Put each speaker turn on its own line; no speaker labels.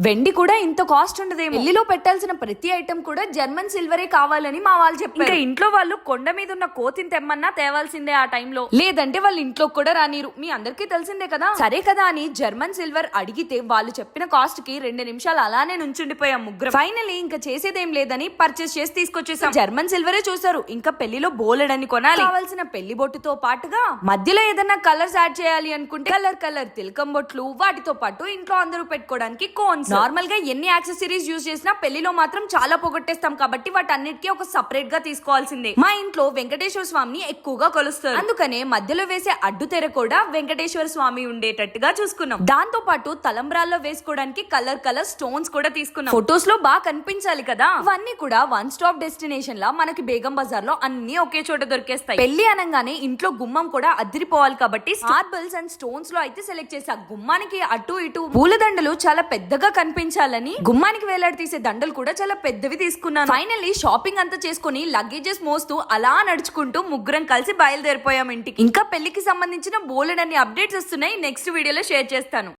వెండి కూడా ఇంత కాస్ట్ ఉండదేమో. పెళ్లిలో పెట్టాల్సిన ప్రతి ఐటమ్ కూడా జర్మన్ సిల్వరే కావాలని మా వాళ్ళు చెప్పారు. ఇంకా ఇంట్లో వాళ్ళు కొండ మీద ఉన్న కోతిని తెమ్మన్నా తేవాల్సిందే ఆ టైంలో, లేదంటే వాళ్ళ ఇంట్లో కూడా రానిరు. మీ అందరికీ తెలిసిందే కదా. సరే కదా అని జర్మన్ సిల్వర్ అడిగితే వాళ్ళు చెప్పిన కాస్ట్ కి 2 నిమిషాలు అలానే నుంచుండిపోయాం ముగ్గురు. ఫైనలీ ఇంకా చేసేదేం లేదని పర్చేస్ చేసి తీసుకొచ్చేసాం. జర్మన్ సిల్వరే చూసారు. ఇంకా పెళ్లిలో బోలెడని కొనాలి. కావాల్సిన పెళ్లి బొట్టుతో పాటుగా మధ్యలో ఏదైనా కలర్స్ యాడ్ చేయాలి అనుకుంటే కలర్ తిలకం బొట్లు, వాటితో పాటు ఇంట్లో అందరూ పెట్టుకోవడానికి కోన్స్. నార్మల్ గా ఎన్ని యాక్సెసరీస్ యూజ్ చేసినా పెళ్లిలో మాత్రం చాలా పొగొట్టేస్తాం కాబట్టి వాటన్నిటికీ ఒక సెపరేట్ గా తీసుకోవాల్సిందే. మా ఇంట్లో వెంకటేశ్వర స్వామిని ఎక్కువగా కొలుస్తారు, అందుకనే మధ్యలో వేసే అడ్డు తెర కూడా వెంకటేశ్వర స్వామి ఉండేటట్టుగా చూసుకున్నాం. దాంతో పాటు తలంబ్రాల్లో వేసుకోవడానికి కలర్ స్టోన్స్ కూడా తీసుకున్నాం. ఫొటోస్ లో బాగా కనిపించాలి కదా. ఇవన్నీ కూడా వన్ స్టాప్ డెస్టినేషన్ లా మనకి బేగం బజార్ లో అన్ని ఒకే చోట దొరికేస్తాయి. పెళ్లి అనగానే ఇంట్లో గుమ్మం కూడా అదిరిపోవాలి కాబట్టి మార్బుల్స్ అండ్ స్టోన్స్ లో అయితే సెలెక్ట్ చేసా. గుమ్మానికి అటు ఇటు పూలదండలు చాలా పెద్దగా కనిపించాలని గుమ్మానికి వేలాడి తీసే దండలు కూడా చాలా పెద్దవి తీసుకున్నాను. ఫైనల్లీ షాపింగ్ అంతా చేసుకుని లగేజెస్ మోస్తూ అలా నడుచుకుంటూ ముగ్గురం కలిసి బయలుదేరిపోయాం ఇంటికి. ఇంకా పెళ్లికి సంబంధించిన బోలెడన్ని అప్డేట్స్ వస్తున్నాయి, నెక్స్ట్ వీడియోలో షేర్ చేస్తాను.